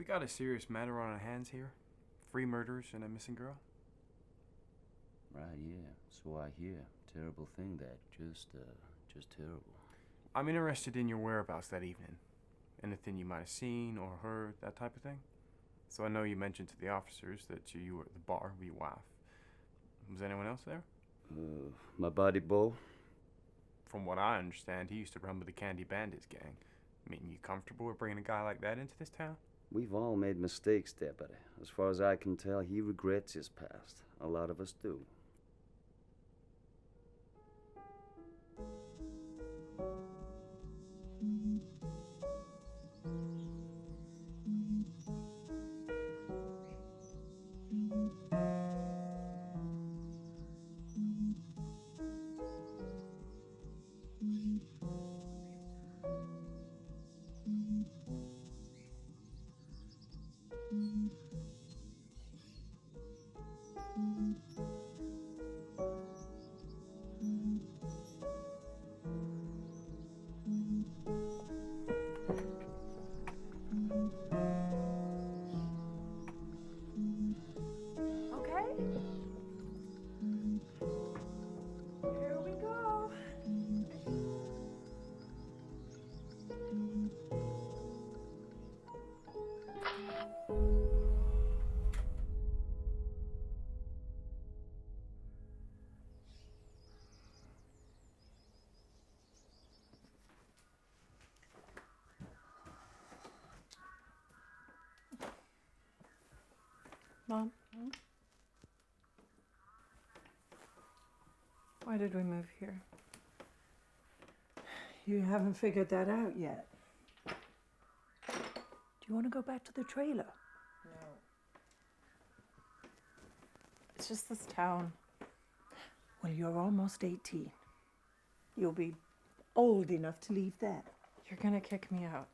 We got a serious matter on our hands here. 3 murders and a missing girl. Right, yeah. So I hear. Terrible thing that. Just terrible. I'm interested in your whereabouts that evening. Anything you might have seen or heard, that type of thing. So I know you mentioned to the officers that you were at the bar with your wife. Was anyone else there? My buddy Bo. From what I understand, he used to run with the Candy Bandits gang. I mean, you comfortable with bringing a guy like that into this town? We've all made mistakes, Deputy. As far as I can tell, he regrets his past. A lot of us do. Mom? Why did we move here? You haven't figured that out yet. Do you want to go back to the trailer? No. It's just this town. Well, you're almost 18. You'll be old enough to leave that. You're gonna kick me out.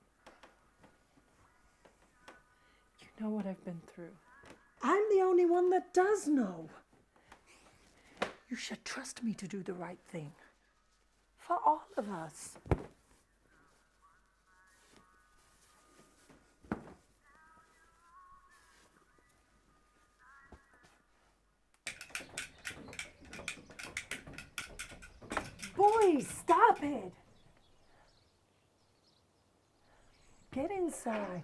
You know what I've been through. I'm the only one that does know. You should trust me to do the right thing. For all of us. Boys, stop it! Get inside.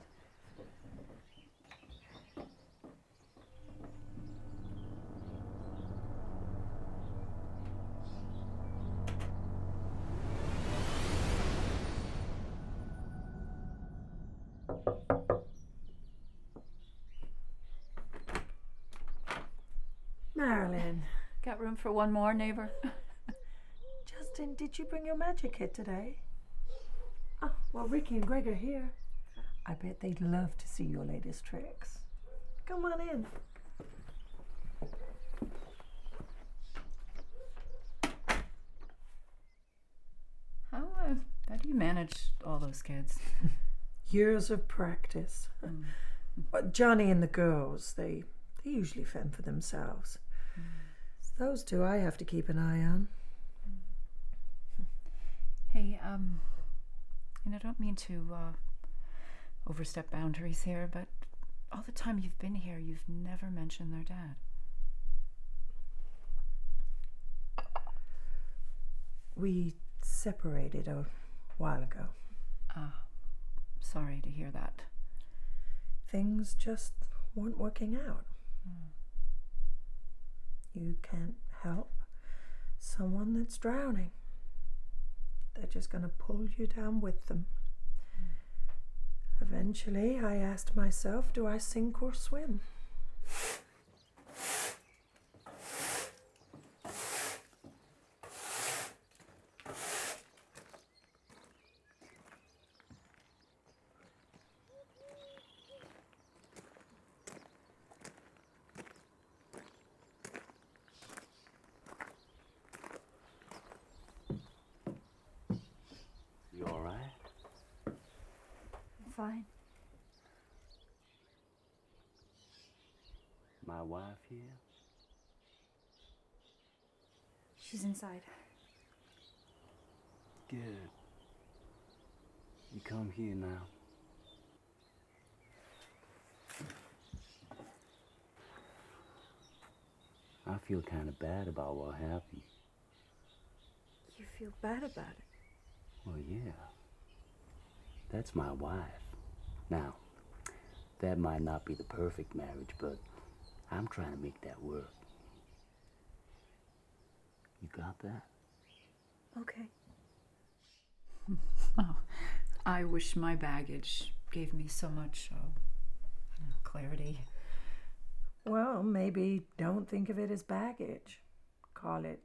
Marilyn. Got room for one more, neighbor? Justin, did you bring your magic kit today? Oh, well, Ricky and Greg are here. I bet they'd love to see your latest tricks. Come on in. How do you manage all those kids? Years of practice. But Johnny and the girls, they usually fend for themselves. It's those two I have to keep an eye on. Hey, and I don't mean to overstep boundaries here, but all the time you've been here, you've never mentioned their dad. We separated a while ago. Sorry to hear that. Things just weren't working out. You can't help someone that's drowning. They're just going to pull you down with them. Eventually, I asked myself, do I sink or swim? You all right? I'm fine. My wife here? She's inside. Good. You come here now. feel kind of bad about what happened. You feel bad about it? Well, yeah. That's my wife. Now, that might not be the perfect marriage, but I'm trying to make that work. You got that? Okay. Oh, I wish my baggage gave me so much clarity. Well, maybe don't think of it as baggage. Call it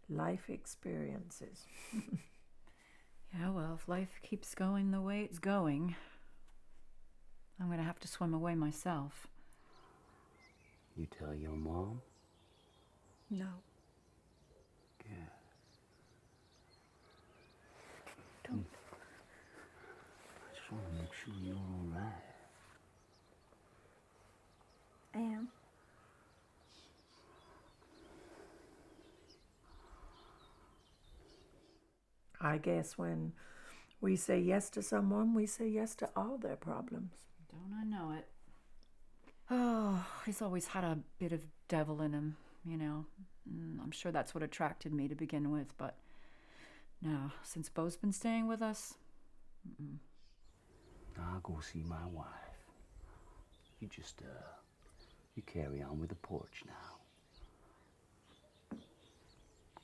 life experiences. Yeah, well, if life keeps going the way it's going, I'm going to have to swim away myself. You tell your mom? No. Good. Don't. I just want to make sure you're all right. I am. I guess when we say yes to someone, we say yes to all their problems. Don't I know it? Oh, he's always had a bit of devil in him, you know. I'm sure that's what attracted me to begin with, but now, since Beau's been staying with us, I'll go see my wife. You just, you carry on with the porch now.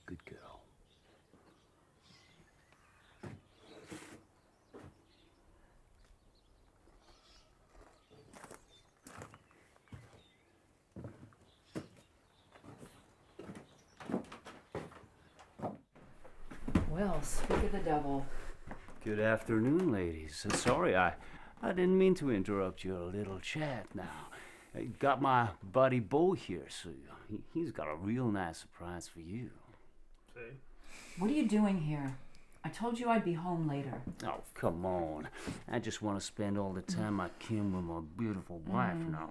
Good girl. well, speak of the devil. Good afternoon, ladies. Sorry, I didn't mean to interrupt your little chat now. I got my buddy Beau here, so he's got a real nice surprise for you. See? What are you doing here? I told you I'd be home later. Oh, come on. I just want to spend all the time I can with my beautiful wife now.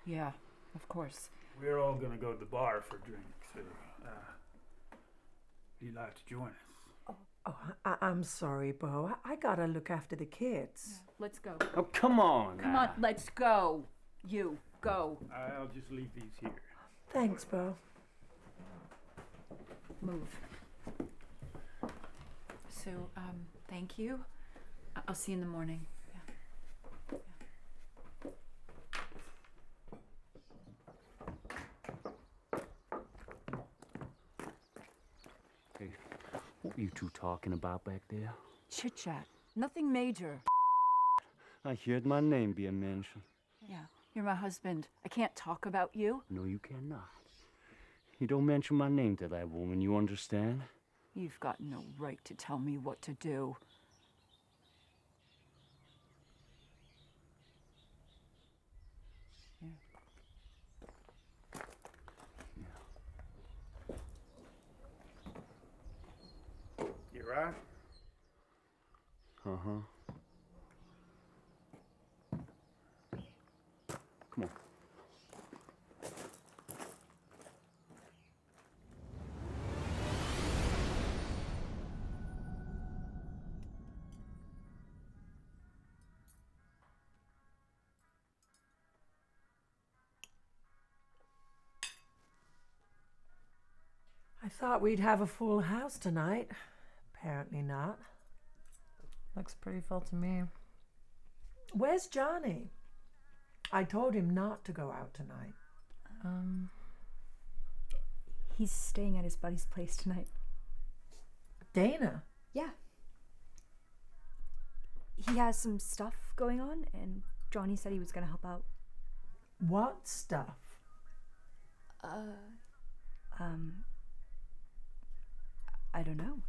Yeah, of course. We're all gonna go to the bar for drinks. So, you'd like to join us? Oh, I'm sorry, Beau. I gotta look after the kids. Let's go. Oh, come on. Come on, let's go. You, go. I'll just leave these here. Thanks, Beau. Move. So, thank you. I'll see you in the morning. Hey, what were you two talking about back there? Chit-chat. Nothing major. I heard my name being mentioned. Yeah, you're my husband. I can't talk about you. No, you cannot. You don't mention my name to that woman, you understand? You've got no right to tell me what to do. You right? Uh-huh. Come on. I thought we'd have a full house tonight. Apparently not. Looks pretty full to me. Where's Johnny? I told him not to go out tonight. He's staying at his buddy's place tonight. Dana? Yeah. He has some stuff going on, and Johnny said he was gonna help out. What stuff? I don't know.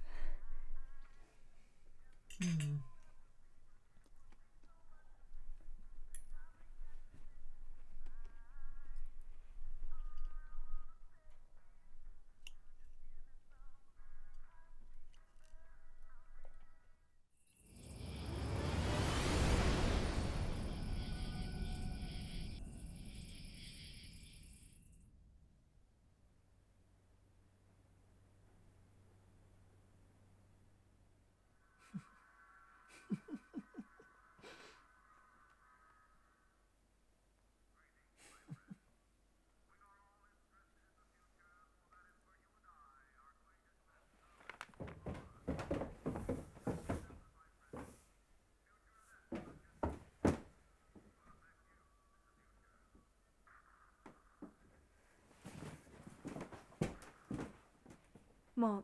Mom,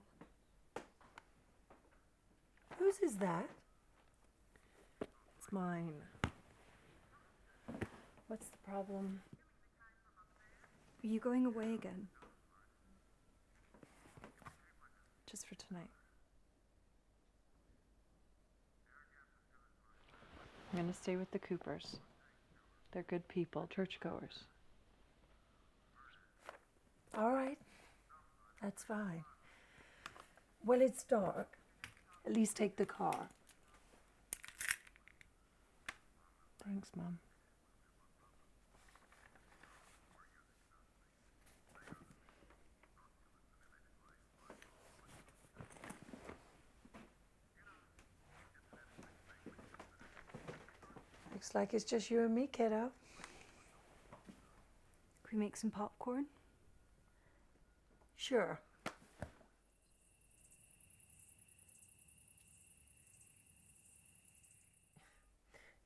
Whose is that? it's mine. What's the problem? Are you going away again? Just for tonight. I'm gonna stay with the Coopers. They're good people, churchgoers. All right. That's fine. Well, it's dark. At least take the car. Thanks, Mom. Looks like it's just you and me, kiddo. Can we make some popcorn? Sure.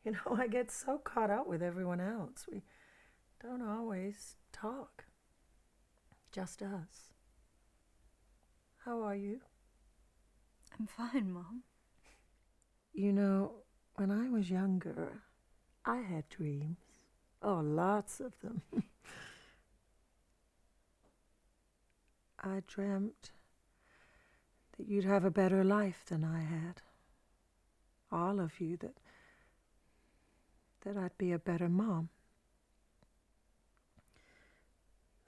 You know, I get so caught up with everyone else. We don't always talk. Just us. How are you? I'm fine, Mom. You know, when I was younger, I had dreams. Oh, lots of them. I dreamt that you'd have a better life than I had. All of you, that I'd be a better mom.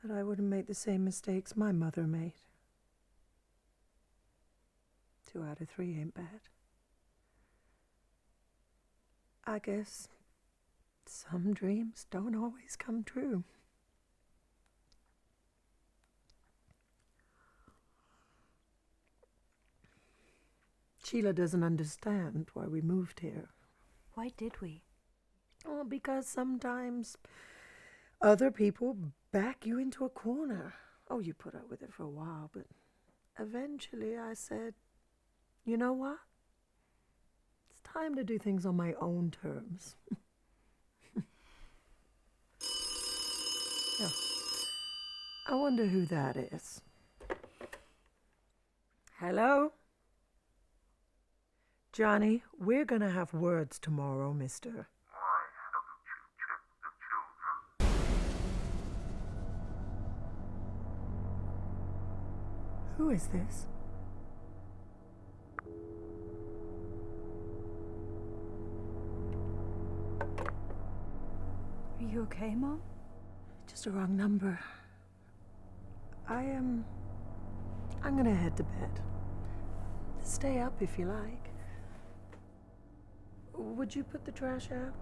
That I wouldn't make the same mistakes my mother made. 2 out of 3 ain't bad. I guess some dreams don't always come true. Sheila doesn't understand why we moved here. Why did we? Oh, because sometimes other people back you into a corner. Oh, you put up with it for a while, but eventually I said, you know what? It's time to do things on my own terms. Yeah. I wonder who that is. Hello? Johnny, we're gonna have words tomorrow, mister. Who is this? Are you okay, Mom? Just a wrong number. I'm gonna head to bed. Stay up if you like. Would you put the trash out?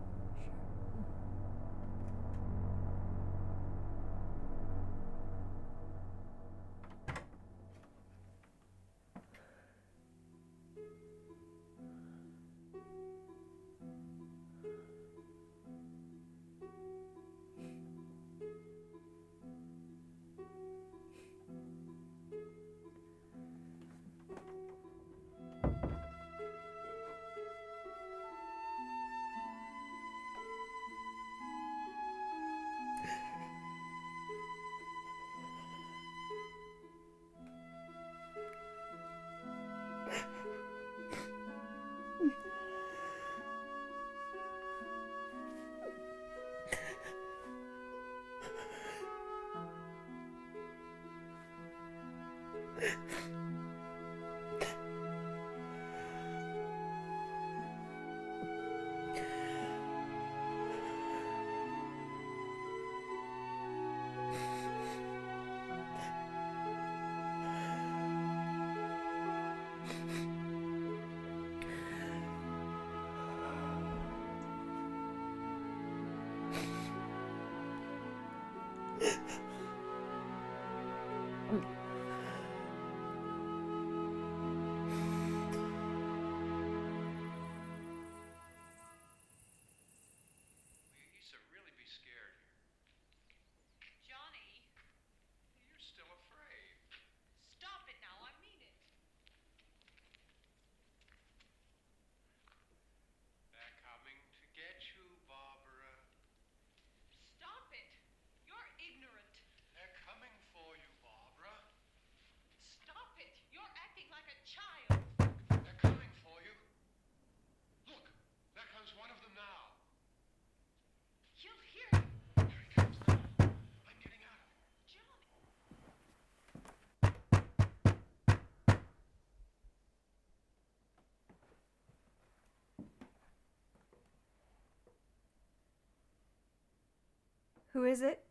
Who is it?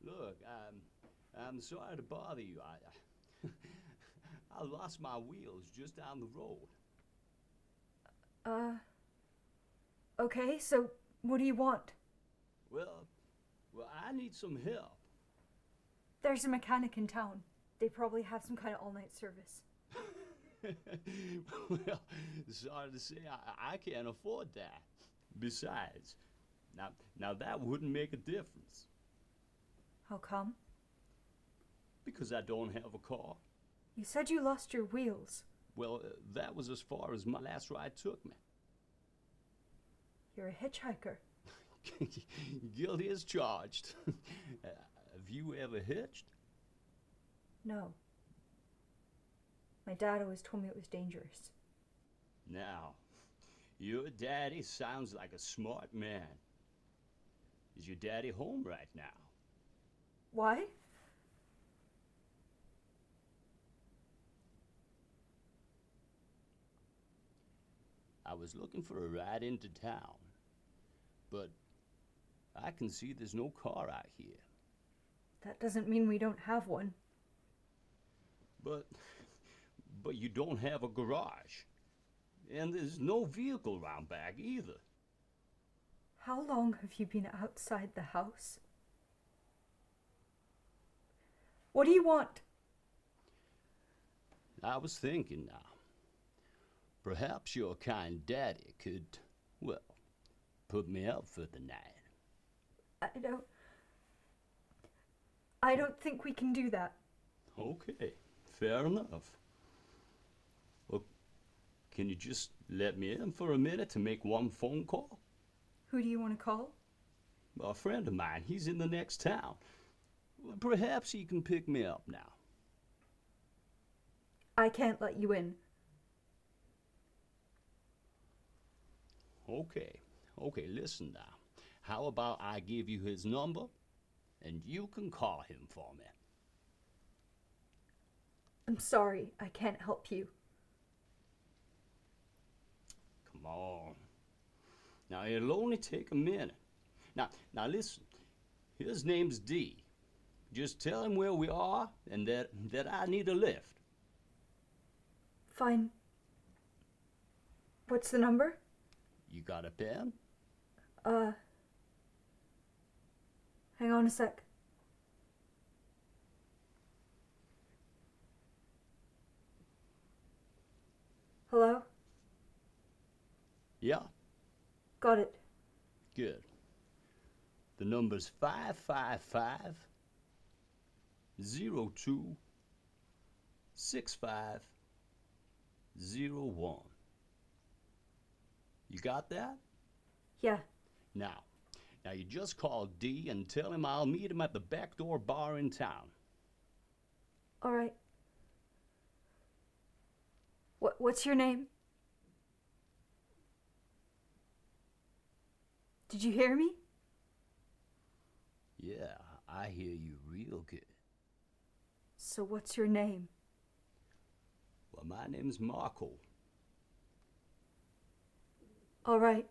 Look, I'm sorry to bother you. I lost my wheels just down the road. Okay, so what do you want? Well, I need some help. There's a mechanic in town. They probably have some kind of all-night service. Well, sorry to say, I can't afford that. Besides, now that wouldn't make a difference. How come? Because I don't have a car. You said you lost your wheels. Well, that was as far as my last ride took me. You're a hitchhiker. Guilty as charged. Have you ever hitched? No. My dad always told me it was dangerous. Now, your daddy sounds like a smart man. Is your daddy home right now? Why? I was looking for a ride into town, but I can see there's no car out here. That doesn't mean we don't have one. But you don't have a garage, and there's no vehicle round back either. How long have you been outside the house? What do you want? I was thinking now, perhaps your kind daddy could, well, put me up for the night. I don't think we can do that. Okay, fair enough. Well, can you just let me in for a minute to make one phone call? Who do you want to call? A friend of mine, he's in the next town. Well, perhaps he can pick me up now. I can't let you in. Okay, listen now. How about I give you his number, and you can call him for me? I'm sorry, I can't help you. Come on. Now, it'll only take a minute. Now listen. His name's D. Just tell him where we are and that I need a lift. Fine. What's the number? You got a pen? Hang on a sec. Hello? Yeah, Got it. good. The number's 555 02 6501. You got that? Yeah. Now you just call D and tell him I'll meet him at the back door bar in town. All right. What's your name? Did you hear me? Yeah, I hear you real good. So what's your name? Well, my name's Marco. All right.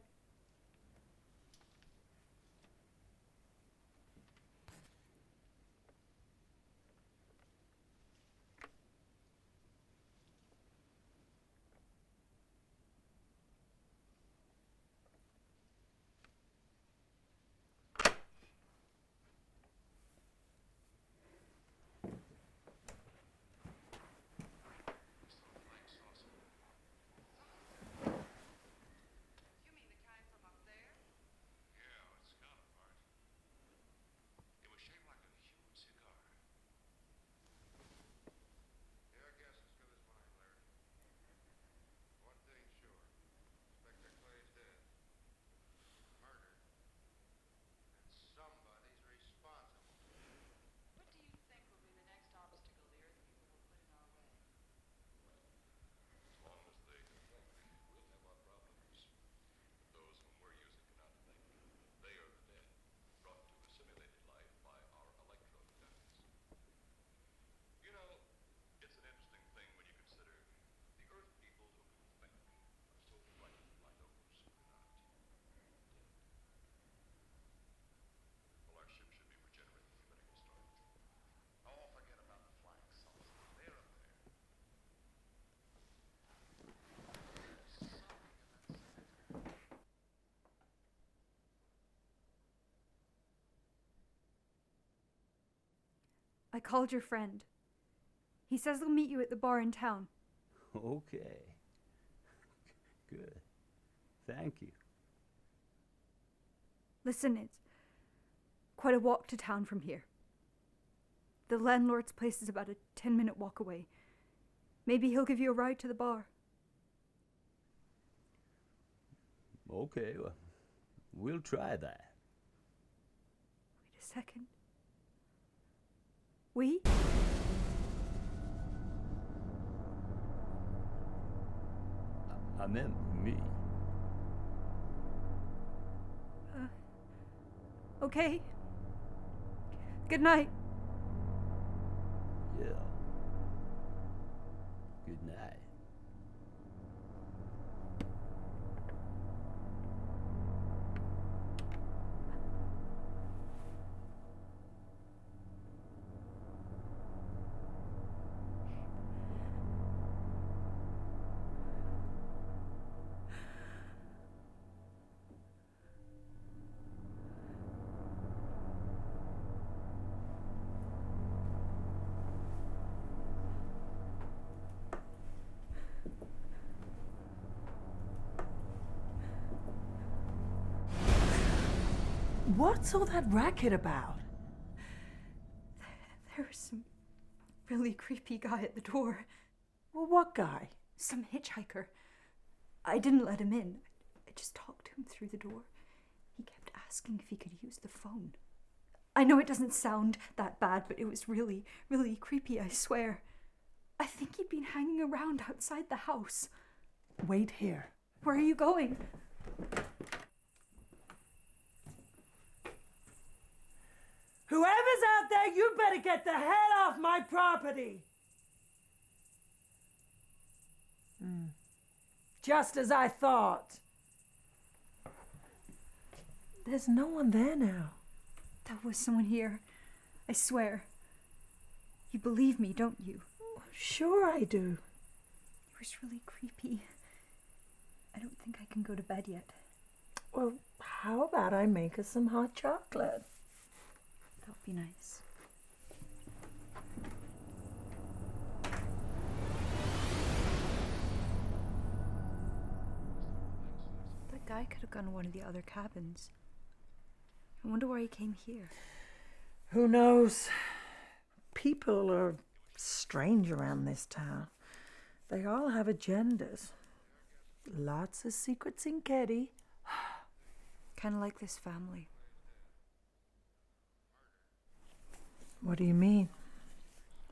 I called your friend. He says he'll meet you at the bar in town. Okay. Good. Thank you. Listen, it's quite a walk to town from here. The landlord's place is about a 10-minute walk away. Maybe he'll give you a ride to the bar. Okay, well, we'll try that. Wait a second. We? I meant me. Okay. Good night. Yeah. Good night. What's all that racket about? There was some really creepy guy at the door. Well, what guy? Some hitchhiker. I didn't let him in. I just talked to him through the door. He kept asking if he could use the phone. I know it doesn't sound that bad, but it was really, really creepy, I swear. I think he'd been hanging around outside the house. Wait here. Where are you going? Whoever's out there, you better get the hell off my property! Just as I thought. There's no one there now. There was someone here. I swear. You believe me, don't you? Sure I do. It was really creepy. I don't think I can go to bed yet. Well, how about I make us some hot chocolate? That would be nice. That guy could have gone to one of the other cabins. I wonder why he came here. Who knows? People are strange around this town. They all have agendas. Lots of secrets in Keddy. Kind of like this family. What do you mean?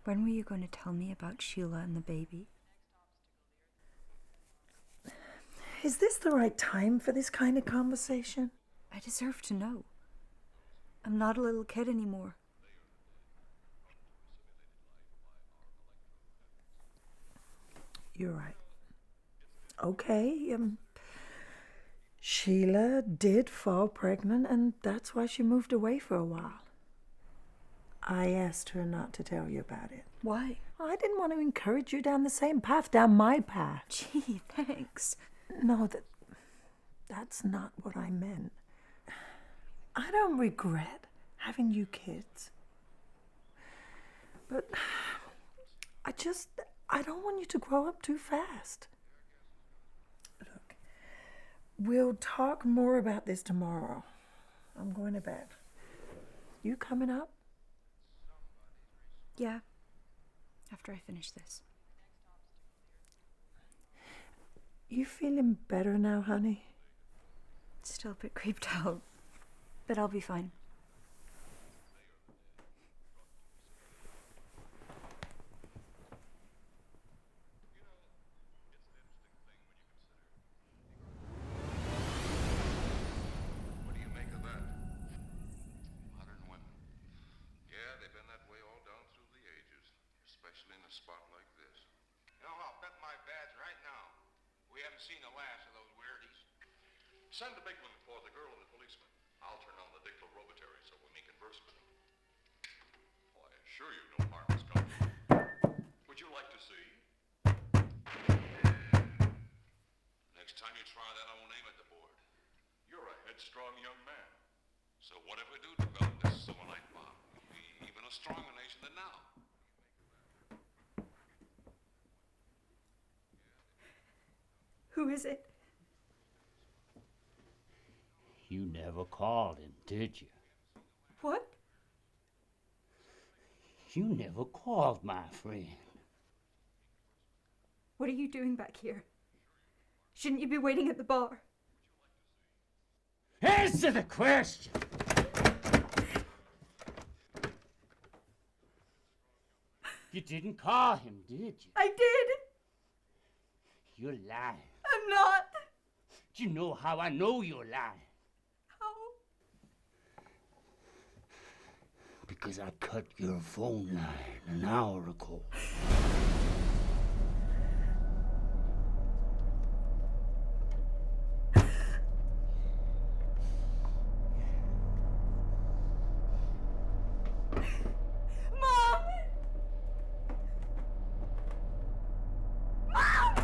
When were you going to tell me about Sheila and the baby? Is this the right time for this kind of conversation? I deserve to know. I'm not a little kid anymore. You're right. Okay, Sheila did fall pregnant, and that's why she moved away for a while. I asked her not to tell you about it. Why? I didn't want to encourage you down the same path, down my path. Gee, thanks. No, that's not what I meant. I don't regret having you kids. But I don't want you to grow up too fast. Look, we'll talk more about this tomorrow. I'm going to bed. You coming up? Yeah. After I finish this. You feeling better now, honey? Still a bit creeped out. But I'll be fine. What do you make of that? Modern women. Yeah, they've been that way all down through the ages, especially in a spot like this. You know, I'll bet my badge right now we haven't seen the last of those weirdies. Send the big one for the girl and the policeman. I'll turn on the dictorobatary so we may converse with them. Oh, I assure you no harm has come. Would you like to see? Next time you try that, I won't aim at the board. You're a headstrong young man. So what if we do develop this selenite bomb? You'll be even a a stronger nation than now. Who is it? You never called him, did you? What? You never called, my friend. What are you doing back here? Shouldn't you be waiting at the bar? Answer the question! You didn't call him, did you? I did! You're lying. I'm not! Do you know how I know you're lying? How? Because I cut your phone line an hour ago. Mom! Mom!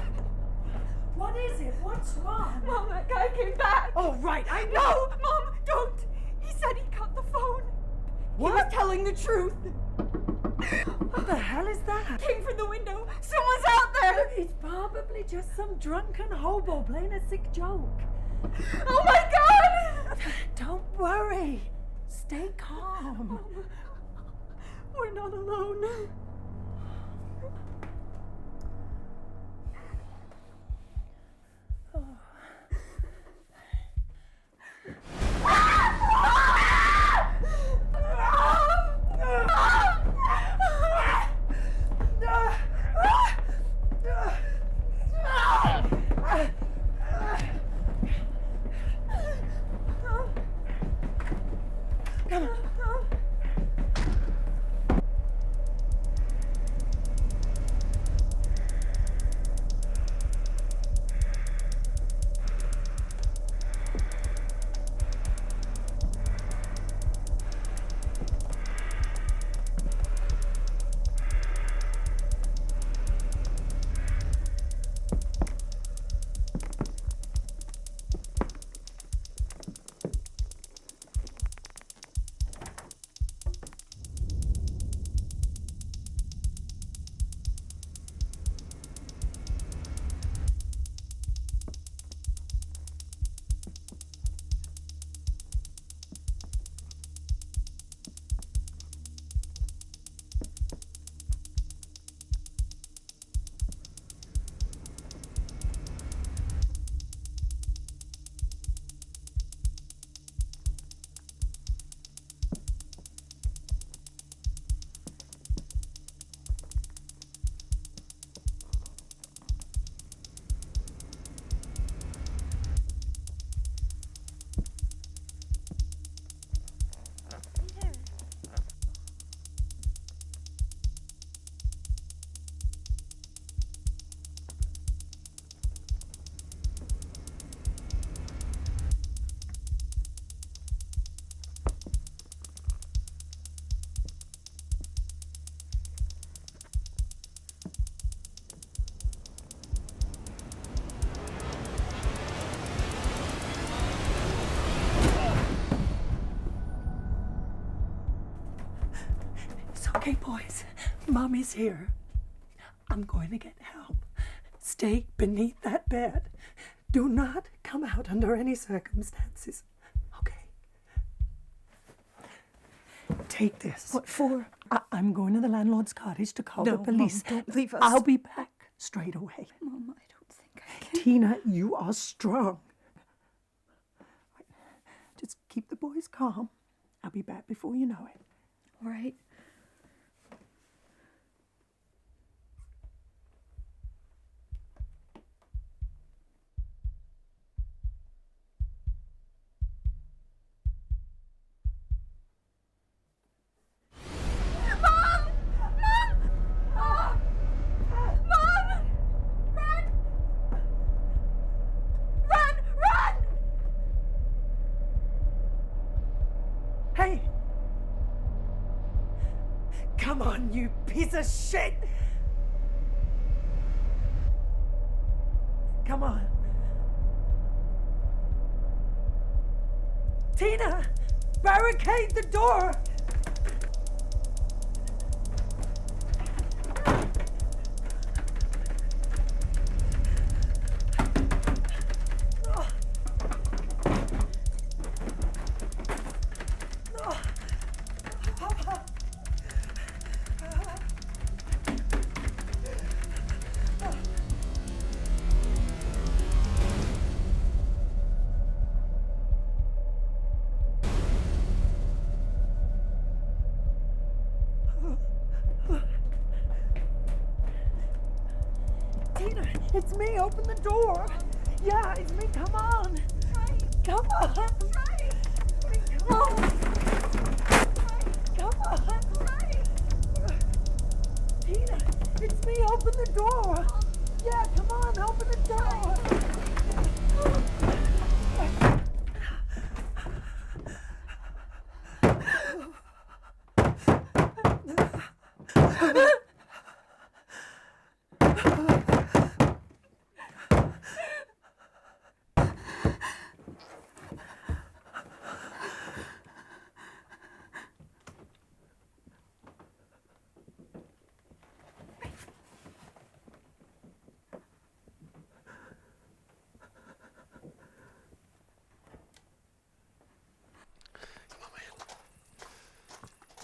What is it? What's wrong? Mom, that guy came back! Oh, right, I know. No! Mom, don't! He said he cut the phone! What? He was telling the truth! What the hell is that? Came from the window! Someone's out there! It's probably just some drunken hobo playing a sick joke. Oh my God! Don't worry. Stay calm. Mom, we're not alone. Come on. Okay, boys, Mommy's here. I'm going to get help. Stay beneath that bed. Do not come out under any circumstances. Okay? Take this. What for? I'm going to the landlord's cottage to call No, the police. Mom, don't leave us. I'll be back straight away. Mom, I don't think I can. Tina, you are strong. Just keep the boys calm. I'll be back before you know it. All right. Hey! Come on, you piece of shit! Come on. Tina! Barricade the door! Tina, it's me. Open the door. Yeah, it's me. Come on. Come on. Come on. Come on. Tina, it's me. Open the door. Yeah, come on. Open the door.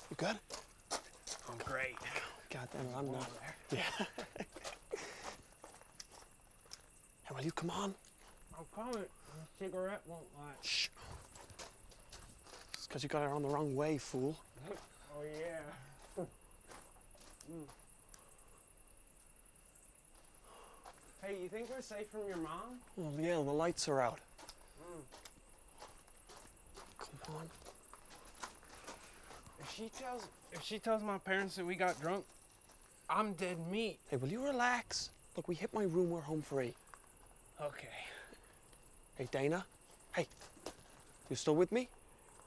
You good? I'm great. God damn it, I'm not. Yeah. Hey, will you come on? I'll call it. The cigarette won't light. Shh. It's because you got it on the wrong way, fool. Oh, yeah. Hey, you think we're safe from your mom? Well, yeah, the lights are out. Come on. If she tells my parents that we got drunk, I'm dead meat. Hey, will you relax? Look, we hit my room, we're home free. Okay. Hey, Dana. Hey, you still with me?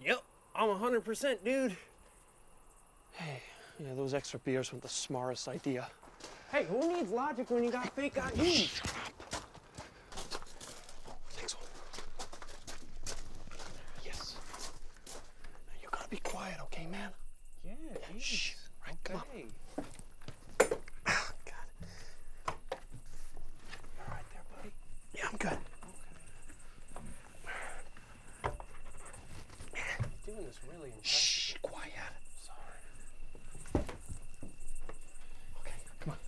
Yep, I'm 100%, dude. Hey, yeah, those extra beers weren't the smartest idea. Hey, who needs logic when you got fake IDs? Shut up. Next one. Yes. Now, you gotta be quiet, okay, man? Yeah, Shh. Right, come on. Ah, God. You all right there, buddy? Yeah, I'm good. Doing this really impressive. Shh, quiet. Sorry. Okay, come on.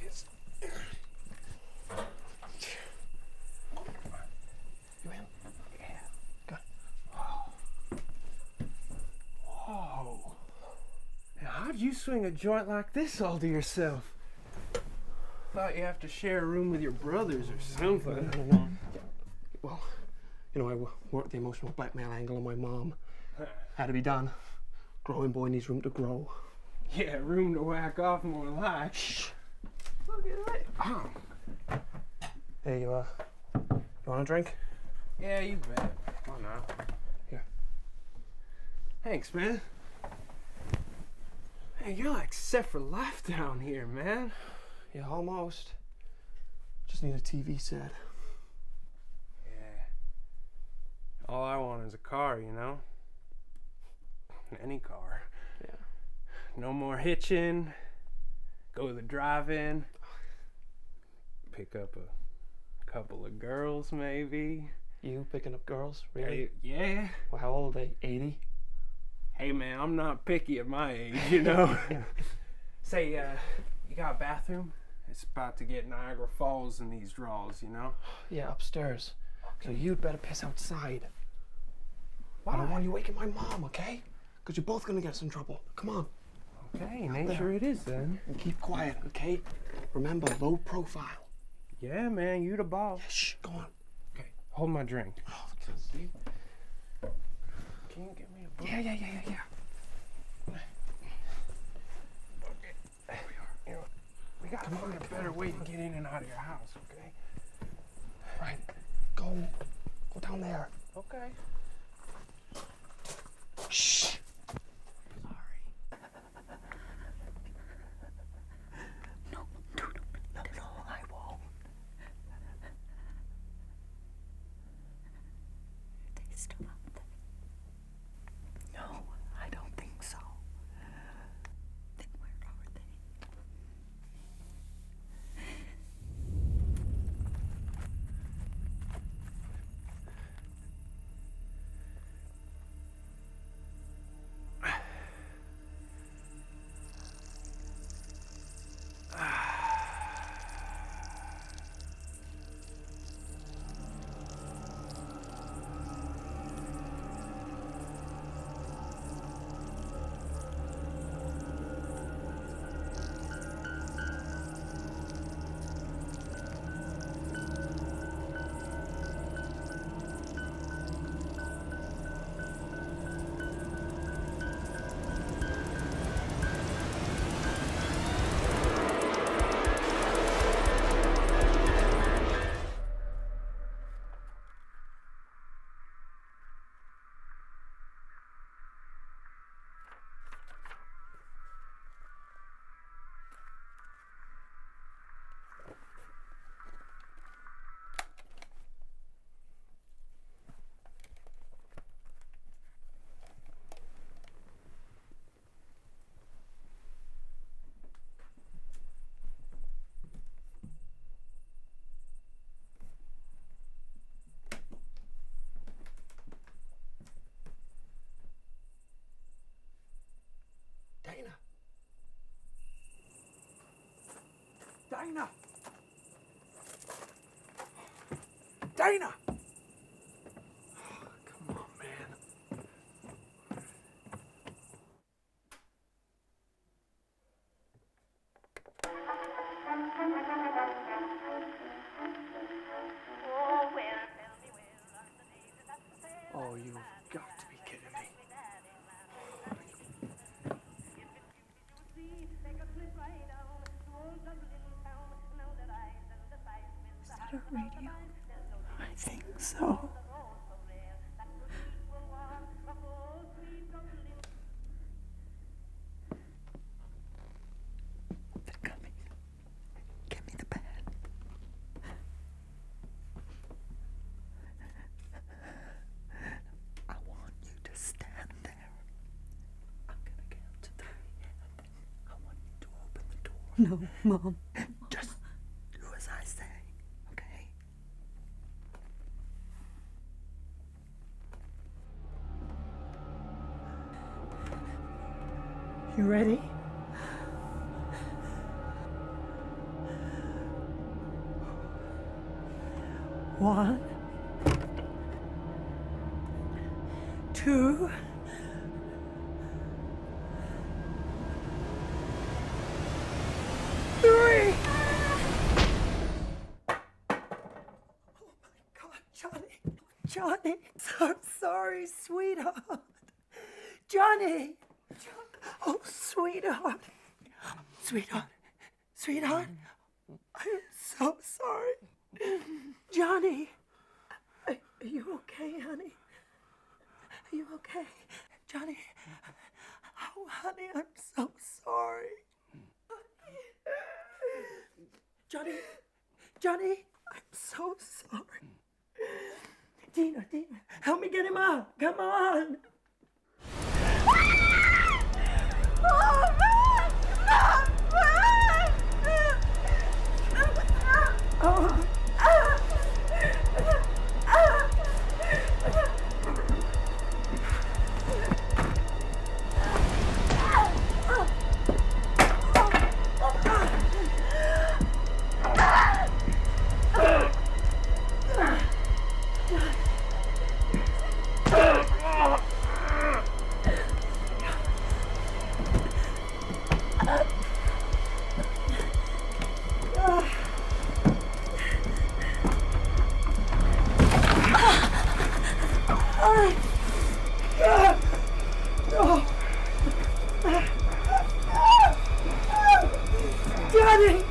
Yes. You in? Yeah. Good. Whoa. Now, how'd you swing a joint like this all to yourself? Thought you have to share a room with your brothers or something. Well, you know, I worked the emotional blackmail angle on my mom. Had to be done. Growing boy needs room to grow. Yeah, room to whack off more like. Shh. Look at that. Oh. Hey, you want a drink? Yeah, you bet. Oh, no. Here. Thanks, man. Hey, you're like set for life down here, man. Yeah, almost. Just need a TV set. Yeah. All I want is a car, you know? Any car. Yeah. No more hitching. Go to the drive-in. Pick up a couple of girls, maybe. You picking up girls? Really? Hey, yeah. Well, how old are they? 80? Hey, man, I'm not picky at my age, you know? Say, you got a bathroom? It's about to get Niagara Falls in these draws, you know? Yeah, upstairs. So you'd better piss outside. Why? I don't want you waking my mom, okay? Because you're both gonna get us in trouble. Come on. Okay, nature it is then. And keep quiet, okay? Remember, low profile. Yeah, man, you the boss. Shh, go on. Okay, hold my drink. Oh, See? Can you get me a book? yeah. Okay. You know, we gotta find a better way to get in and out of your house, okay? Right. Go down there. Okay. Shh. Still out there? No, I don't think so. Then where are they? Dana! Dana! Come on, man. Oh, you've got to be kidding me. Is that a radio? I think so. They're coming. Give me the pad. I want you to stand there. I'm gonna count to 3, and then I want you to open the door. No, Mom. Just do as I say, okay? You ready? One, 2, 3. Johnny, so sorry, sweetheart. Johnny. Oh, sweetheart. Sweetheart. I'm so sorry. Johnny. Are you okay, honey? Are you okay? Johnny. Oh, honey, I'm so sorry. Johnny, I'm so sorry. Dina, help me get him up. Come on. Johnny!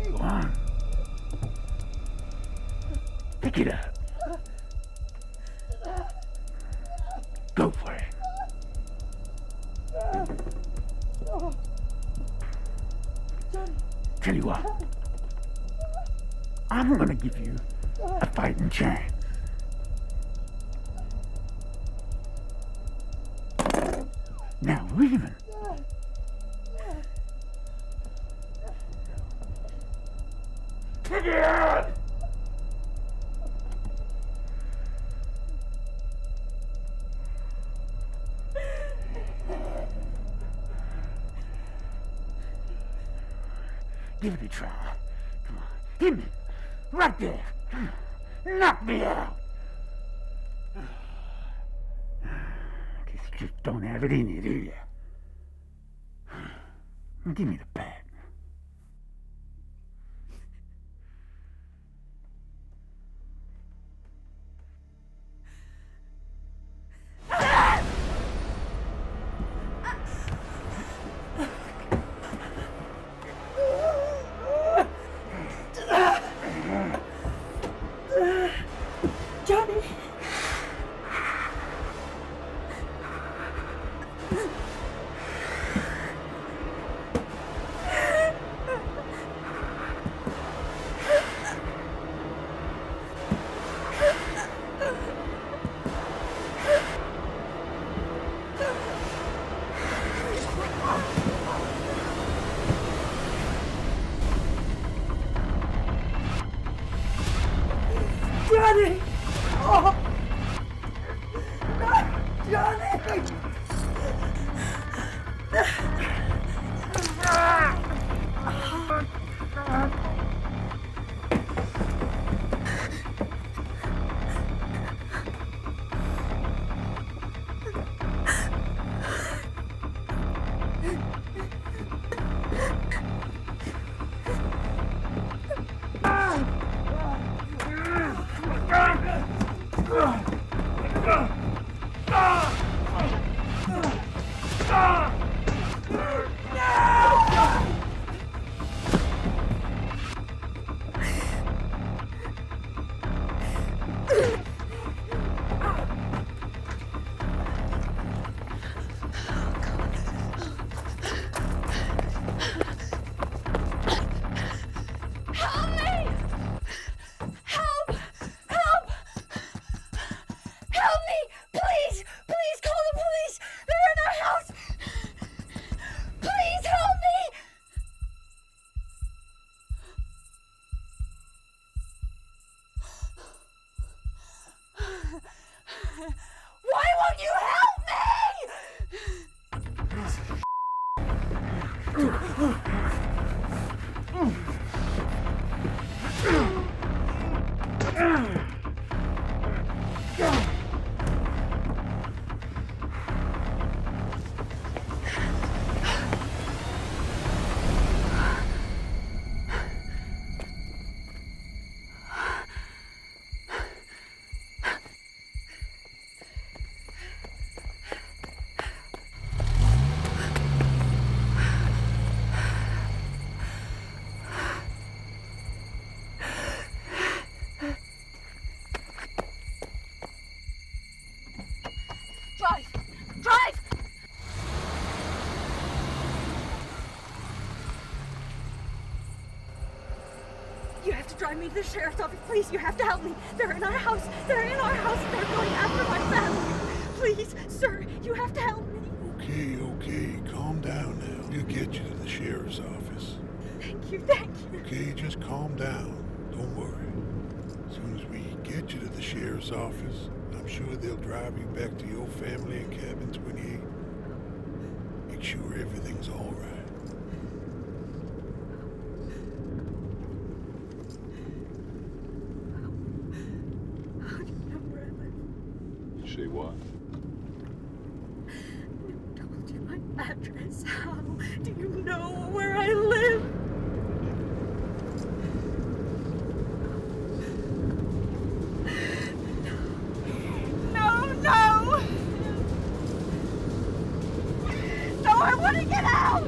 Go on. Pick it up. Go for it. Tell you what, I'm gonna give you a fighting chance. Now we're even. Pick it up! Give it a try. Come on. Hit me. Right there. Knock me out. Guess you just don't have it in you, do you? Give me the bat. Johnny! You have to drive me to the sheriff's office. Please, you have to help me. They're in our house. They're in our house. They're going after my family. Please, sir, you have to help me. Okay, calm down now. We'll get you to the sheriff's office. Thank you. Okay, just calm down. Don't worry. As soon as we get you to the sheriff's office, I'm sure they'll drive you back to your family in cabin 28. Make sure everything's all right. Say what? I told you my address. How do you know where I live? No! No, I want to get out!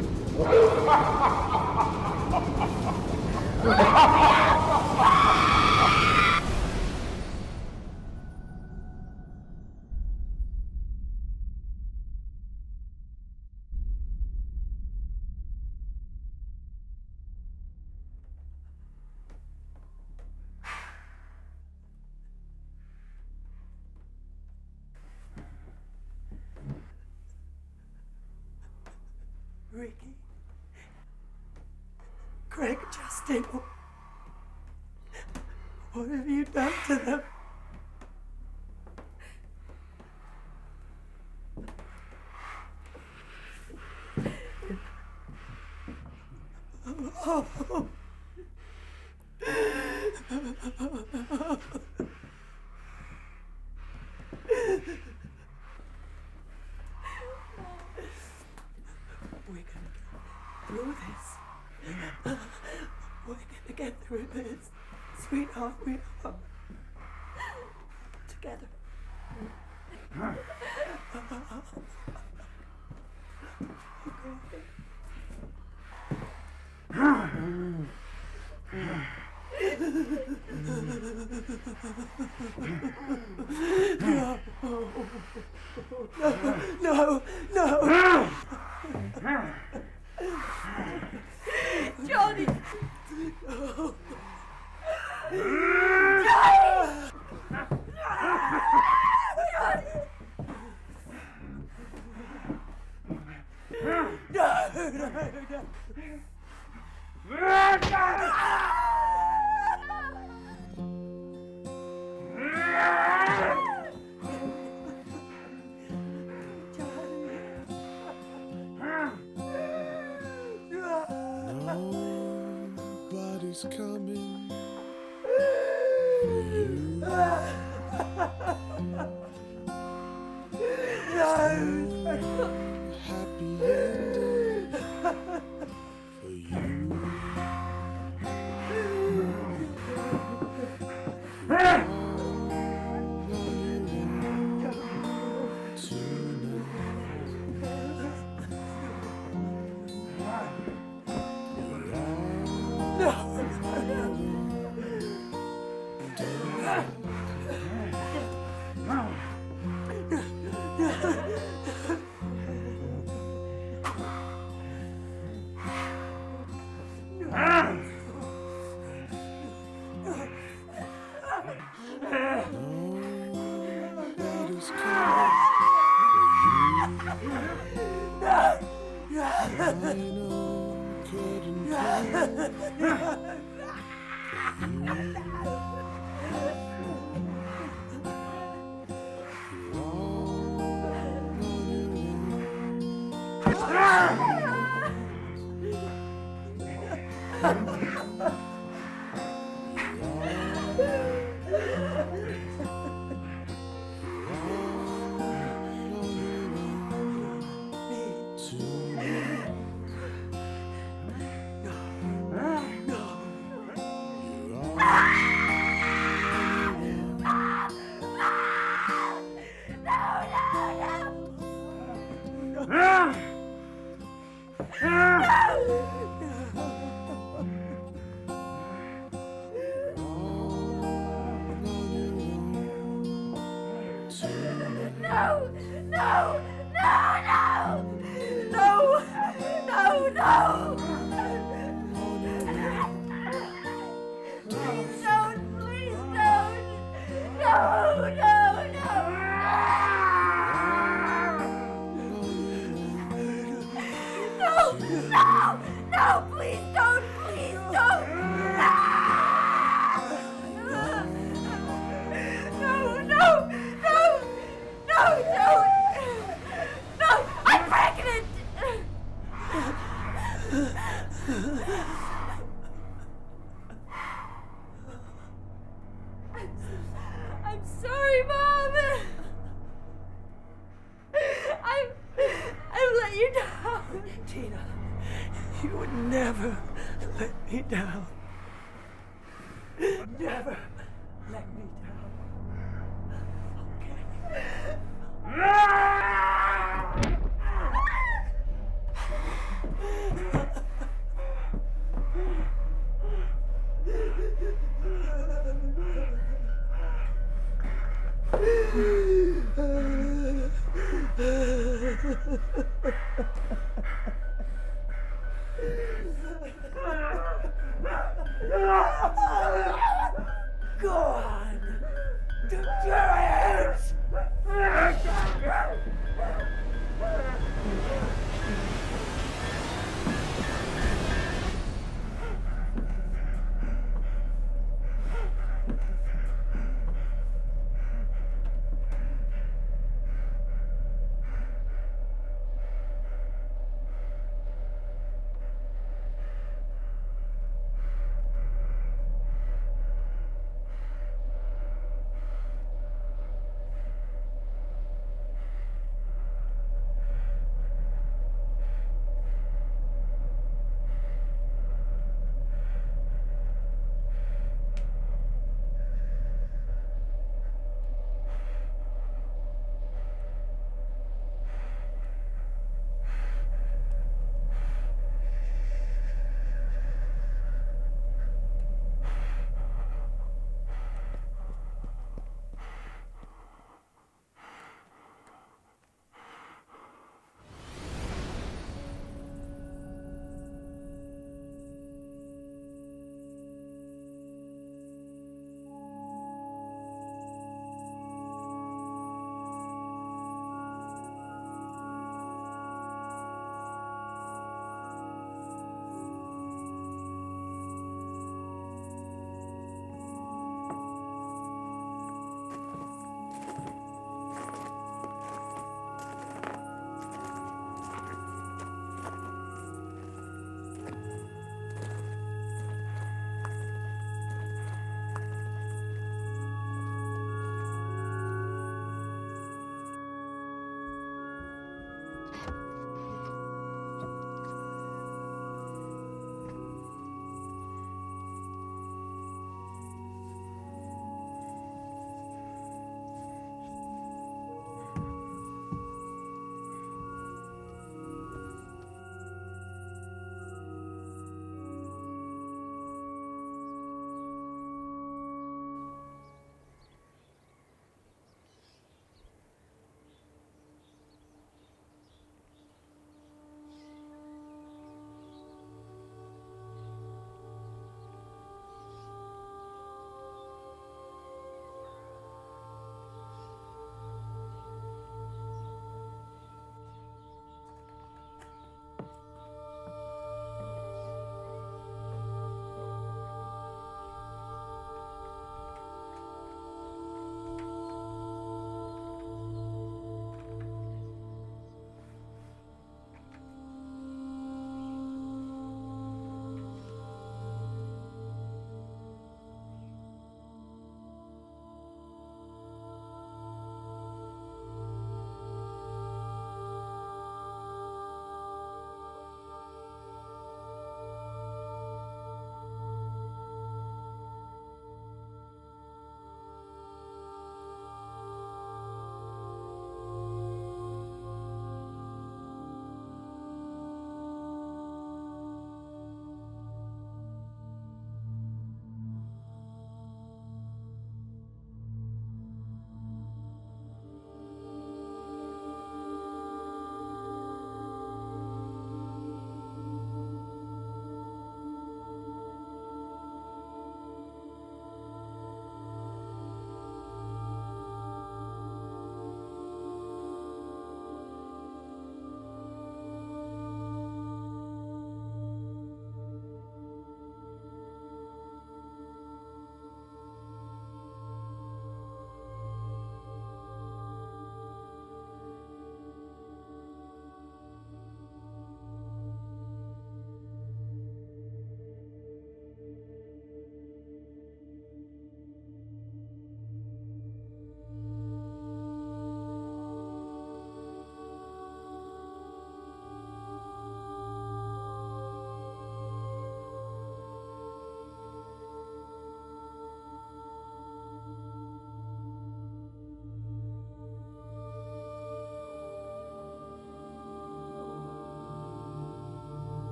Ricky. Greg, Justin. What have you done to them? Oh. We're gonna get through this. Sweetheart, we are. Together. No. Johnny! No. Nobody's coming for you. Happy ending for you. I'm sorry, Mom. I've let you down. Tina, you would never let me down. Never let me down. Go on. Do it.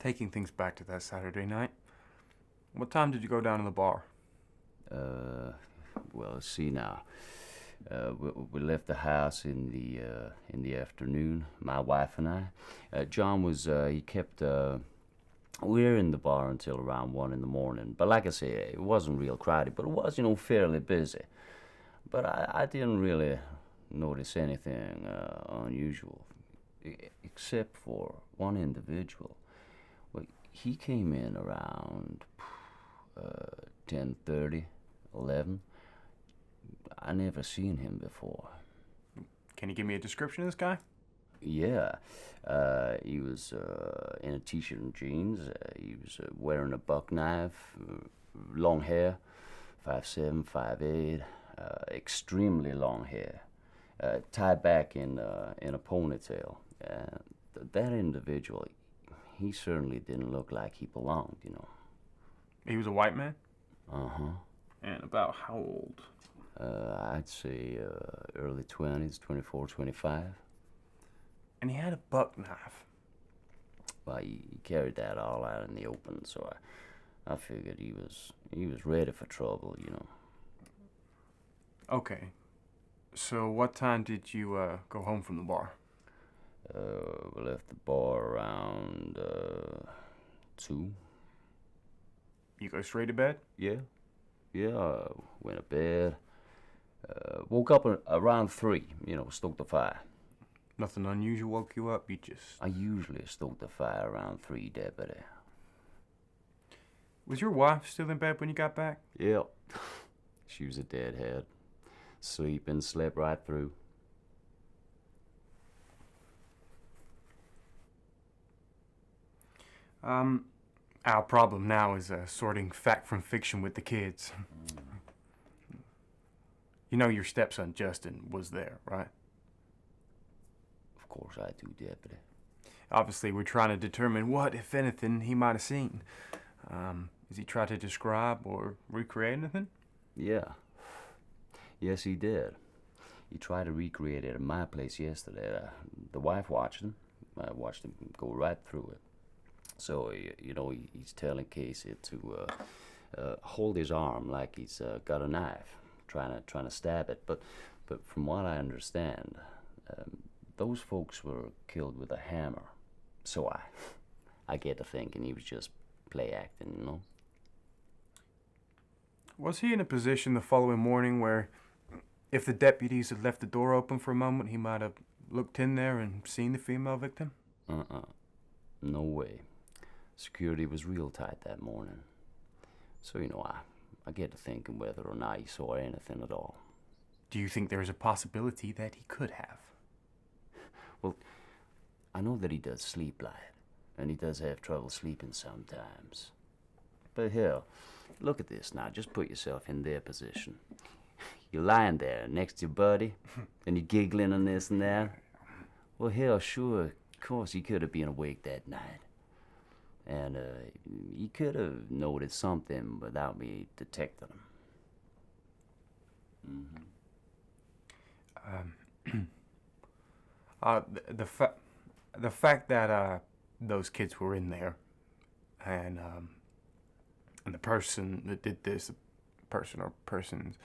Taking things back to that Saturday night, what time did you go down to the bar? Well, let's see now. We left the house in the afternoon, my wife and I. John was, he kept, we were in the bar until around 1 in the morning. But like I say, it wasn't real crowded, but it was, fairly busy. But I didn't really notice anything unusual, except for one individual. Well, he came in around 10:30, 11. I never seen him before. Can you give me a description of this guy? Yeah, he was in a t-shirt and jeans. He was wearing a buck knife, long hair, 5'7", 5'8", extremely long hair, tied back in a ponytail. That individual, he certainly didn't look like he belonged, He was a white man? Uh-huh. And about how old? I'd say early 20s, 24, 25. And he had a buck knife. Well, he carried that all out in the open, so I figured he was ready for trouble, Okay. So what time did you go home from the bar? We left the bar around 2. You go straight to bed? Yeah, went to bed. Woke up around 3, stoked the fire. Nothing unusual woke you up? I usually stoke the fire around 3, Deputy. Was your wife still in bed when you got back? Yep. She was a deadhead. Sleeping, slept right through. Our problem now is sorting fact from fiction with the kids. Your stepson, Justin, was there, right? Of course I do, Deputy. Obviously, we're trying to determine what, if anything, he might have seen. Has he tried to describe or recreate anything? Yeah. Yes, he did. He tried to recreate it at my place yesterday. The wife watched him. I watched him go right through it. So, he's telling Casey to hold his arm like he's got a knife, trying to stab it. But from what I understand, those folks were killed with a hammer. So I get to thinking he was just play acting, Was he in a position the following morning where, if the deputies had left the door open for a moment, he might have looked in there and seen the female victim? No way. Security was real tight that morning. So, I get to thinking whether or not he saw anything at all. Do you think there is a possibility that he could have? Well, I know that he does sleep light, and he does have trouble sleeping sometimes. But hell, look at this now. Just put yourself in their position. You're lying there next to your buddy, and you're giggling and this and that. Well, hell, sure, of course he could have been awake that night. And he could have noticed something without me detecting him. The fact that those kids were in there, and the person that did this, person or persons,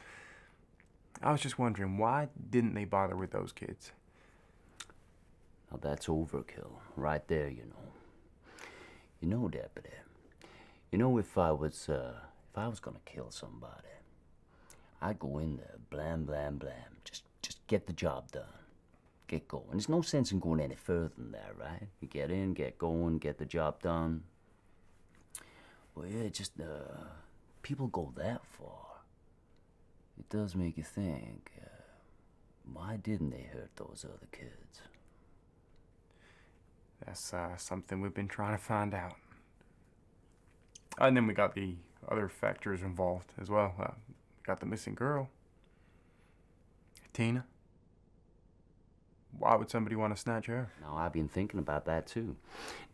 I was just wondering, why didn't they bother with those kids? Now that's overkill, right there, Deputy. If I was gonna kill somebody, I'd go in there, blam, blam, blam, just get the job done. Get going. There's no sense in going any further than that, right? You get in, get going, get the job done. Well, yeah, people go that far. It does make you think, why didn't they hurt those other kids? That's something we've been trying to find out. And then we got the other factors involved as well. Got the missing girl, Tina. Why would somebody want to snatch her? Now, I've been thinking about that, too.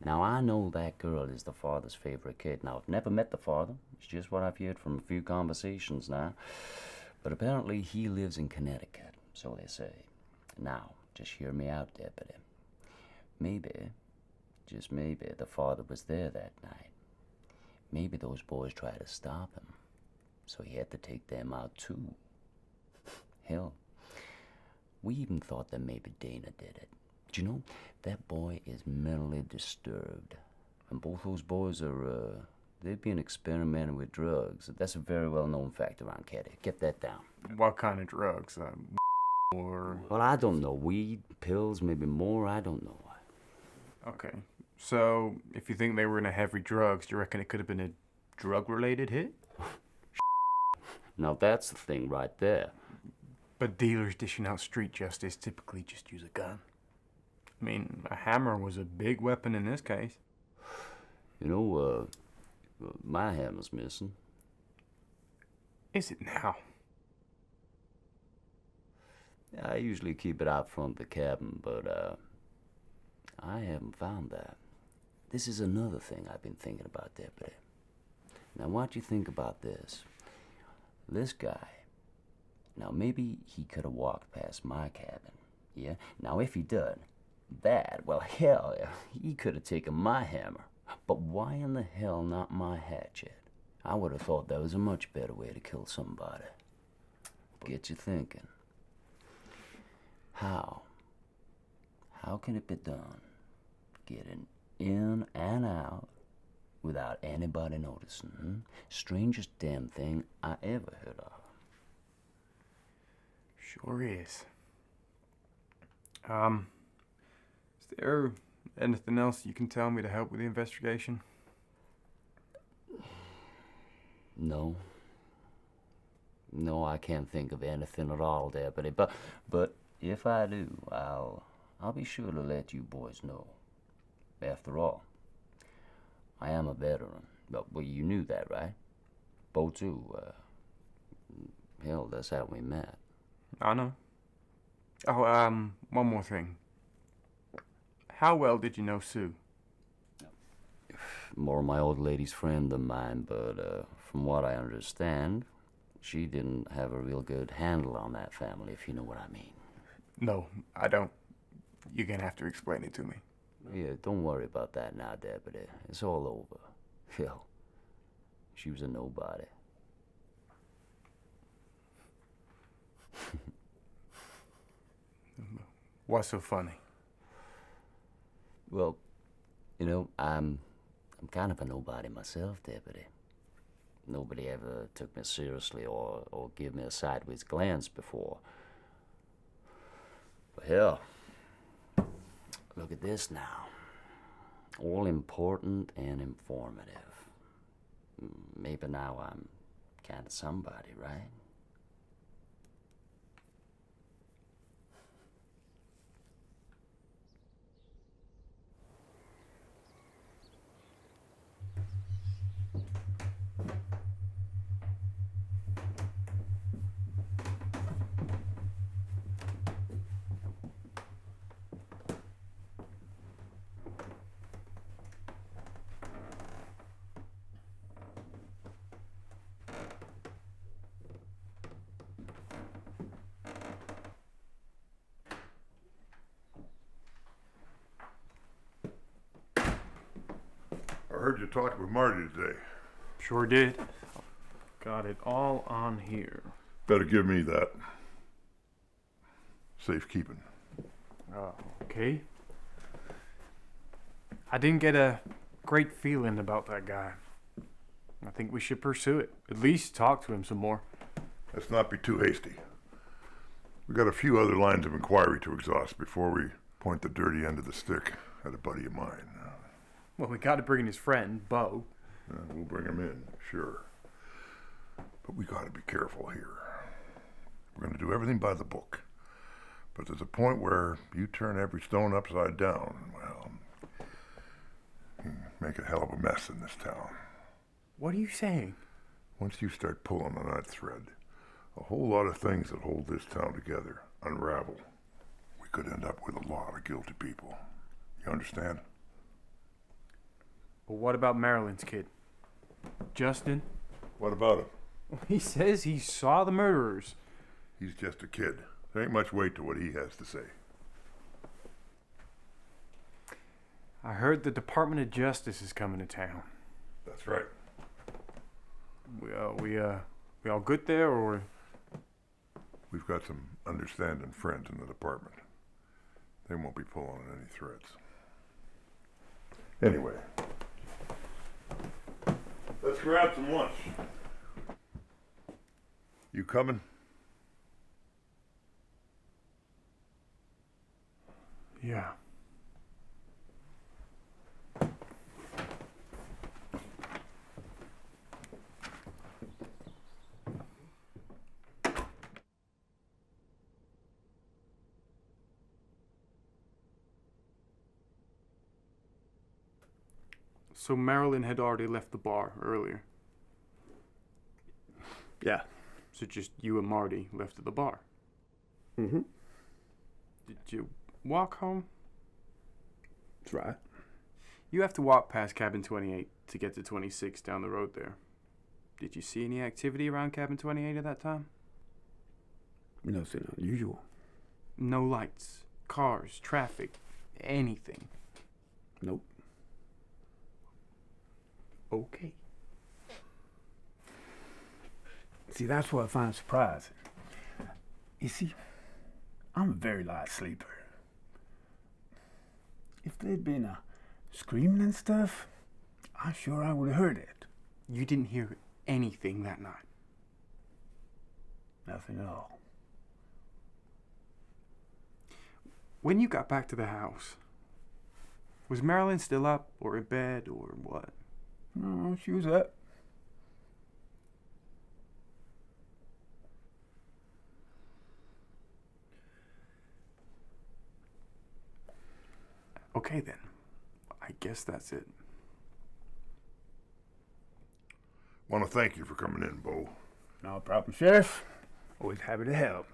Now, I know that girl is the father's favorite kid. Now, I've never met the father. It's just what I've heard from a few conversations now. But apparently, he lives in Connecticut, so they say. Now, just hear me out, Deputy. Maybe, just maybe, the father was there that night. Maybe those boys tried to stop him, so he had to take them out too. Hell, we even thought that maybe Dana did it. Do you know, that boy is mentally disturbed. And both those boys are, they've been experimenting with drugs. That's a very well-known fact around Caddy. Get that down. What kind of drugs? Or... Well, I don't know. Weed, pills, maybe more, I don't know. Okay. So, if you think they were in a heavy drugs, do you reckon it could have been a drug-related hit? Now that's the thing right there. But dealers dishing out street justice typically just use a gun. I mean, a hammer was a big weapon in this case. You know, my hammer's missing. Is it now? I usually keep it out front of the cabin, but I haven't found that. This is another thing I've been thinking about, Deputy. Now, what do you think about this? This guy, now maybe he could have walked past my cabin, yeah? Now, if he did, well, hell, he could have taken my hammer. But why in the hell not my hatchet? I would have thought that was a much better way to kill somebody. Get you thinking. How? How can it be done? Getting in and out without anybody noticing. Strangest damn thing I ever heard of. Sure is. Is there anything else you can tell me to help with the investigation? No. No, I can't think of anything at all, Deputy. But if I do, I'll be sure to let you boys know. After all, I am a veteran. Well, you knew that, right? Bo too. Hell, that's how we met. I know. Oh, one more thing. How well did you know Sue? More my old lady's friend than mine, but from what I understand, she didn't have a real good handle on that family, if you know what I mean. No, I don't. You're gonna have to explain it to me. Yeah, don't worry about that now, Deputy. It's all over. Hell, she was a nobody. What's so funny? Well, you know, I'm kind of a nobody myself, Deputy. Nobody ever took me seriously or gave me a sideways glance before. But hell, look at this now. All important and informative. Maybe now I'm kind of somebody, right? I heard you talking with Marty today. Sure did. Got it all on here. Better give me that. Safekeeping. Okay. I didn't get a great feeling about that guy. I think we should pursue it. At least talk to him some more. Let's not be too hasty. We got a few other lines of inquiry to exhaust before we point the dirty end of the stick at a buddy of mine. Well, we got to bring in his friend, Bo. We'll bring him in, sure. But we got to be careful here. We're going to do everything by the book. But there's a point where you turn every stone upside down, well, you make a hell of a mess in this town. What are you saying? Once you start pulling on that thread, a whole lot of things that hold this town together unravel. We could end up with a lot of guilty people. You understand? But what about Marilyn's kid? Justin? What about him? He says he saw the murderers. He's just a kid. There ain't much weight to what he has to say. I heard the Department of Justice is coming to town. That's right. We all good there, or? We've got some understanding friends in the department. They won't be pulling any threats. Anyway, let's grab some lunch. You coming? Yeah. So Marilyn had already left the bar earlier. Yeah. So just you and Marty left at the bar. Mm-hmm. Did you walk home? That's right. You have to walk past cabin 28 to get to 26 down the road there. Did you see any activity around cabin 28 at that time? Nothing unusual. No lights, cars, traffic, anything. Nope. Okay. See, that's what I find surprising. You see, I'm a very light sleeper. If there'd been a screaming and stuff, I'm sure I would have heard it. You didn't hear anything that night? Nothing at all. When you got back to the house, was Marilyn still up or in bed or what? No, she was up. Okay then. I guess that's it. Want to thank you for coming in, Bo. No problem, Sheriff. Always happy to help.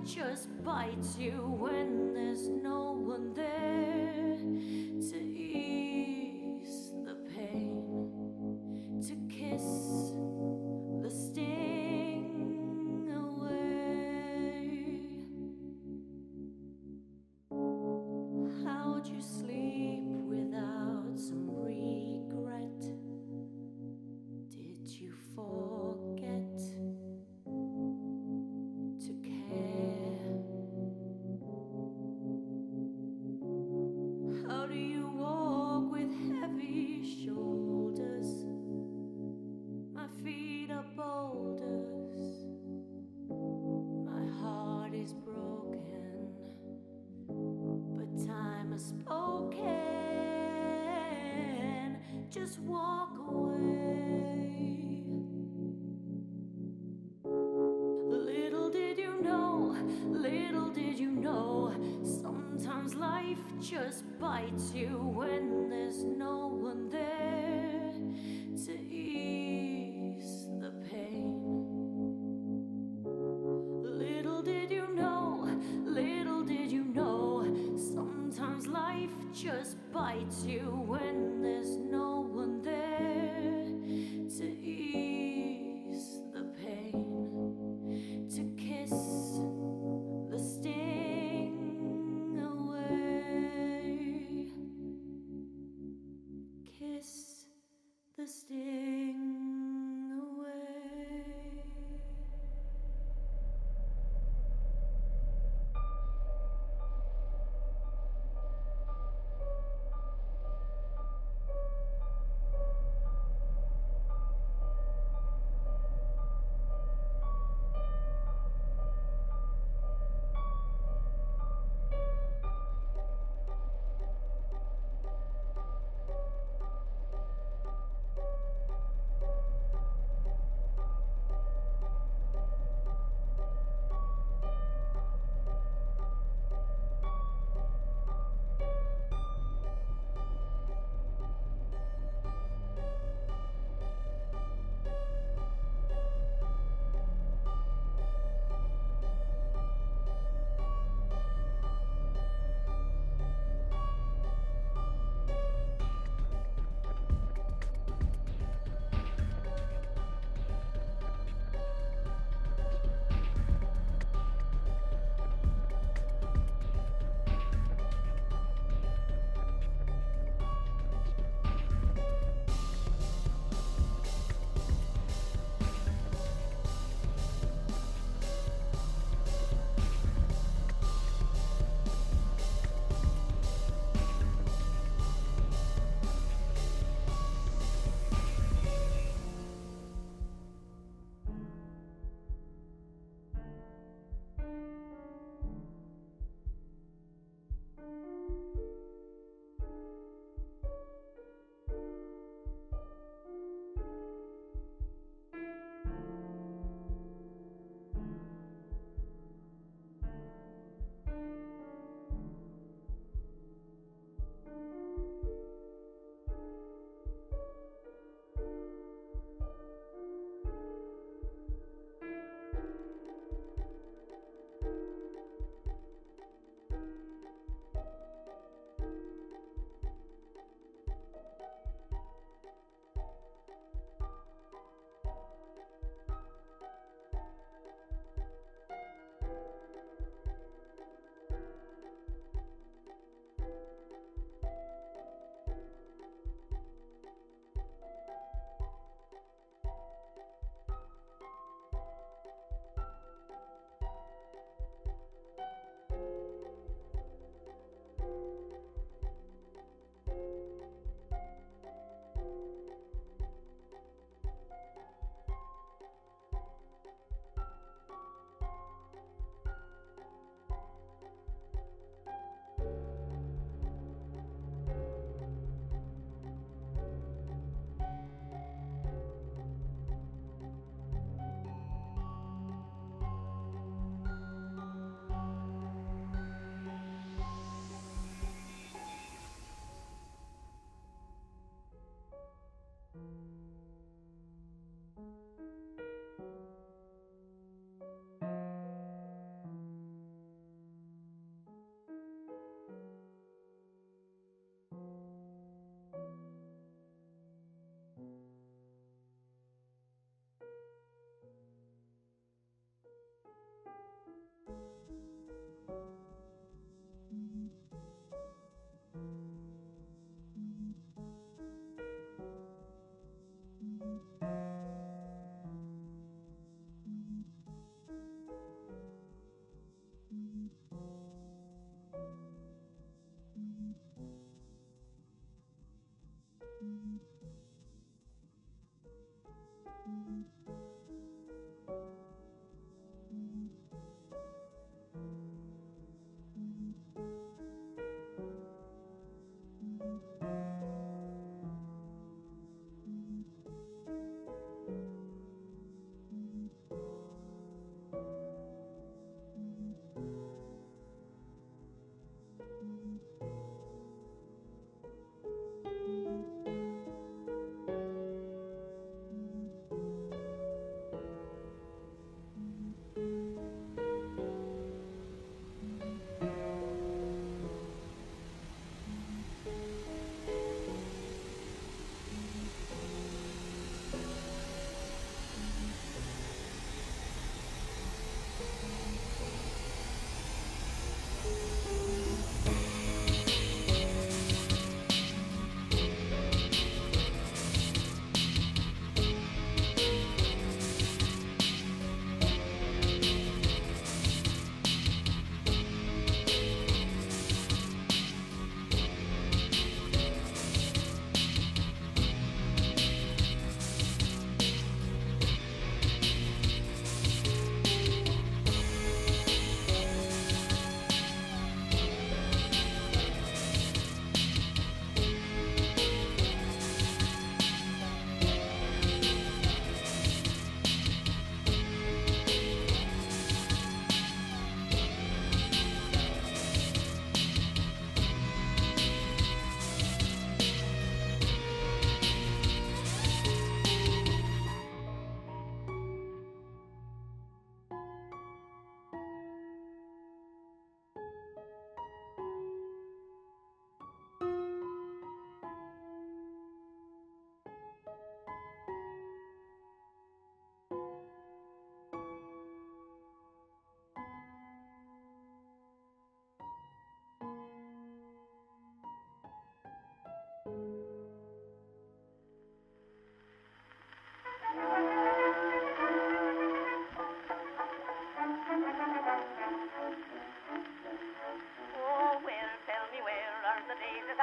Just bites you when there's no one there to ease the pain, to kiss the sting away. How'd you sleep without some regret? Did you forget to care? How do you walk with heavy shoulders? My feet are boulders. My heart is broken, but time has spoken. Just walk away. Little did you know, sometimes life just bites you when there's no one there to ease the pain. Little did you know, sometimes life just bites you when there's no one there to ease the pain, to kiss the sting away. Kiss the sting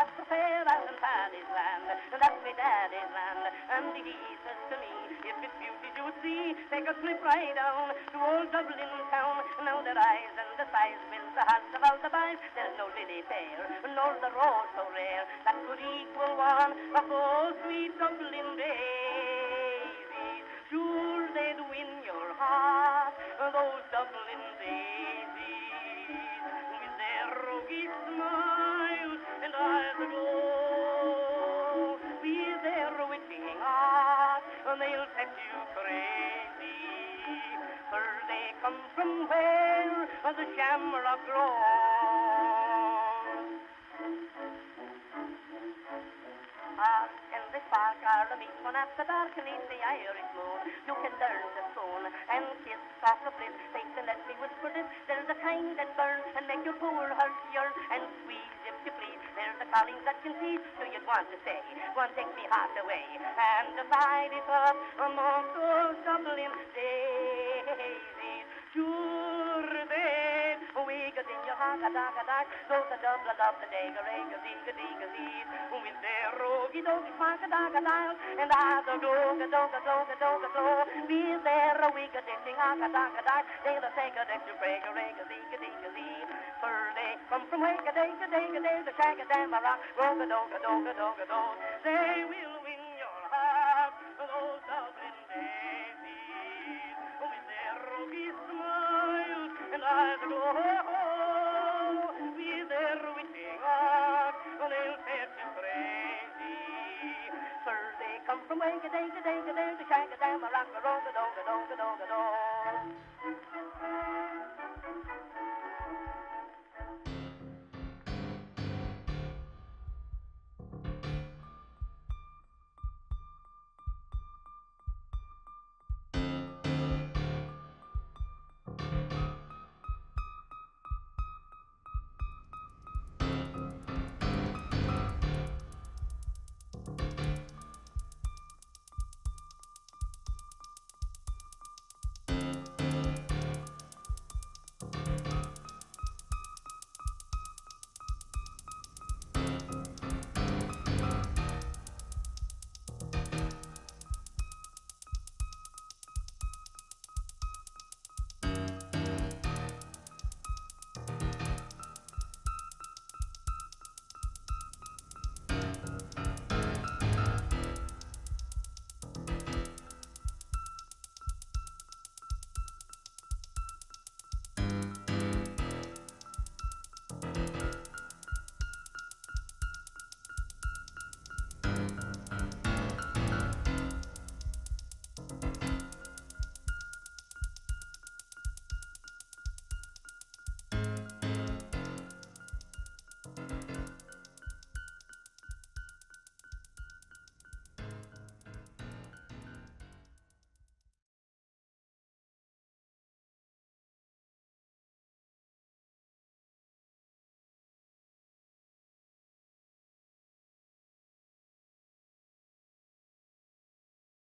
that's the fair as in Paddy's land, and that's my daddy's land. And he says to me, if it's beauties you would see, take a slip right down to old Dublin town. Now the rise and the size built the hearts of all the boys. There's no lily fair, nor the road so rare, that could equal one of those sweet Dublin daisies. Sure they'd win your heart, those Dublin daisies, with their roguish smiles and eyes aglow, with their witching art, they'll set you crazy. For they come from where the shamrock grows. And the spark are the meat one after dark beneath the Irish moon. You can learn the stone and kiss soft of bliss. Take and let me whisper this. There's a kind that burns and make your poor heart yearn and squeeze if you please. There's a calling that can tease. Do you want to say? One take me heart away and divide it up among those Dublin daisies. Sure they wiggled in your heart, a dark, those the Dublin of the day, a-zee, with their roguey doggy spark, a dark, and as a glow, be there a wiggled in your heart, a dark, they'll take a deck to break, a-zee, for they come from wake, a day, the shag, a damn, a rock, roga, doga, they will